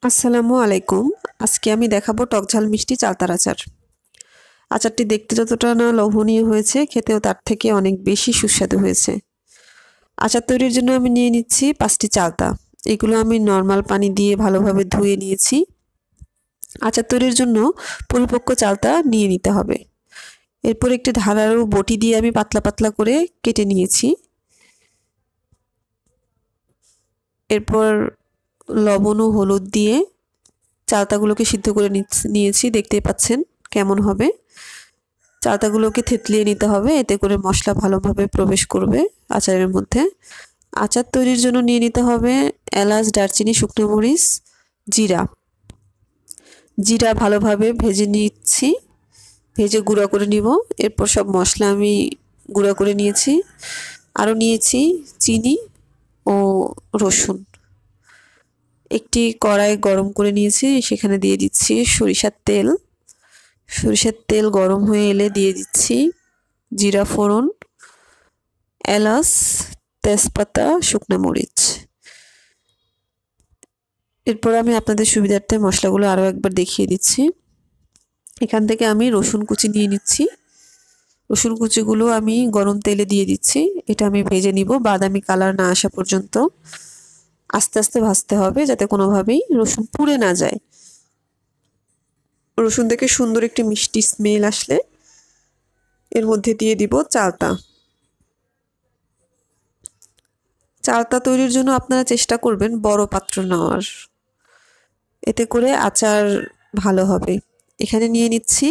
আসসালামু আলাইকুম। আজকে আমি দেখাবো টকঝাল মিষ্টি চালতার আচার। আচারটি দেখতে যতটা না লোভনীয় হয়েছে, খেতেও তার থেকে অনেক বেশি সুস্বাদু হয়েছে। আচার তৈরির জন্য আমি নিয়ে নিচ্ছি 5টি চালতা। এগুলো আমি নর্মাল পানি দিয়ে ভালোভাবে ধুয়ে নিয়েছি। আচার তৈরির জন্য পরিপক্ক চালতা নিয়ে নিতে হবে। এরপর একটি ধারালো বটি দিয়ে আমি পাতলা পাতলা করে কেটে নিয়েছি। এরপর লবণ ও হলুদ দিয়ে চালতাগুলোকে সিদ্ধ করে নিয়েছি। দেখতেই পাচ্ছেন কেমন হবে। চালতাগুলোকে থেতলিয়ে নিতে হবে, এতে করে মশলা ভালোভাবে প্রবেশ করবে আচারের মধ্যে। আচার তৈরির জন্য নিয়ে নিতে হবে এলাচ, দারচিনি, শুকনো মরিচ, জিরা। জিরা ভালোভাবে ভেজে নিচ্ছি, ভেজে গুঁড়া করে নিব। এরপর সব মশলা আমি গুঁড়া করে নিয়েছি। আরও নিয়েছি চিনি ও রসুন। একটি কড়াই গরম করে নিয়েছি, সেখানে দিয়ে দিচ্ছি সরিষার তেল। সরিষার তেল গরম হয়ে এলে দিয়ে দিচ্ছি জিরা ফোড়ন, এলাচ, তেজপাতা, শুকনো মরিচ। এরপর আমি আপনাদের সুবিধার্থে মশলাগুলো আরও একবার দেখিয়ে দিচ্ছি। এখান থেকে আমি রসুন কুচি নিয়ে নিচ্ছি। রসুন কুচিগুলো আমি গরম তেলে দিয়ে দিচ্ছি। এটা আমি ভেজে নিব বাদামি কালার না আসা পর্যন্ত। আস্তে আস্তে ভাজতে হবে যাতে কোনোভাবেই রসুন পুড়ে না যায়। রসুন থেকে সুন্দর একটি মিষ্টি স্মেল আসলে এর মধ্যে দিয়ে দিব চালতা। চালতা তৈরির জন্য আপনারা চেষ্টা করবেন বড় পাত্র নেওয়ার, এতে করে আচার ভালো হবে। এখানে নিয়ে নিচ্ছি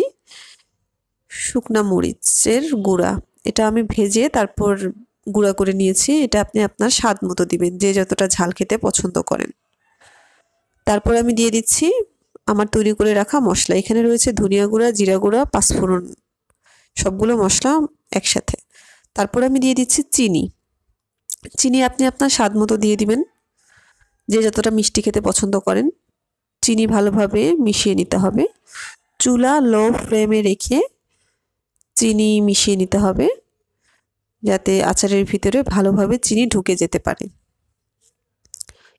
শুকনা মরিচের গুঁড়া। এটা আমি ভেজে তারপর গুঁড়া করে নিয়েছি। এটা আপনি আপনার স্বাদ মতো দিবেন, যে যতটা ঝাল খেতে পছন্দ করেন। তারপর আমি দিয়ে দিচ্ছি আমার তৈরি করে রাখা মশলা। এখানে রয়েছে ধনিয়া গুঁড়া, জিরা গুঁড়া, পাঁচফোড়ন, সবগুলো মশলা একসাথে। তারপর আমি দিয়ে দিচ্ছি চিনি। চিনি আপনি আপনার স্বাদ মতো দিয়ে দিবেন, যে যতটা মিষ্টি খেতে পছন্দ করেন। চিনি ভালোভাবে মিশিয়ে নিতে হবে। চুলা লো ফ্লেমে রেখে চিনি মিশিয়ে নিতে হবে, যাতে আচারের ভিতরে ভালোভাবে চিনি ঢুকে যেতে পারে।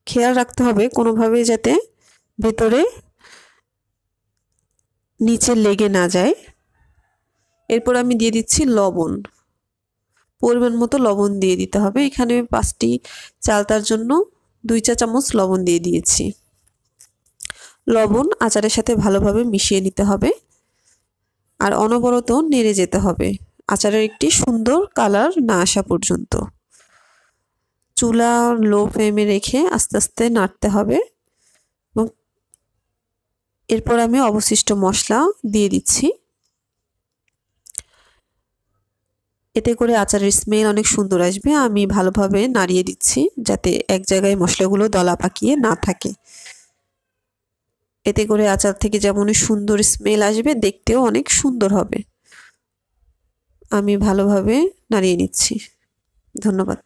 খেয়াল রাখতে হবে কোনোভাবে যাতে ভেতরে নিচে লেগে না যায়। এরপর আমি দিয়ে দিচ্ছি লবণ। পরিমাণ মতো লবণ দিয়ে দিতে হবে। এখানে 5টি চালতার জন্য 2 চা চামচ লবণ দিয়ে দিয়েছি। লবণ আচারের সাথে ভালোভাবে মিশিয়ে নিতে হবে আর অনবরত নেড়ে যেতে হবে আচারের একটি সুন্দর কালার না আসা পর্যন্ত। চুলা লো ফ্লেমে রেখে আস্তে আস্তে নাড়তে হবে। এবং এরপর আমি অবশিষ্ট মশলা দিয়ে দিচ্ছি। এতে করে আচারের স্মেল অনেক সুন্দর আসবে। আমি ভালোভাবে নাড়িয়ে দিচ্ছি যাতে এক জায়গায় মশলাগুলো দলা পাকিয়ে না থাকে। এতে করে আচার থেকে যেমন সুন্দর স্মেল আসবে, দেখতেও অনেক সুন্দর হবে। আমি ভালোভাবে নাড়িয়ে নিচ্ছি। ধন্যবাদ।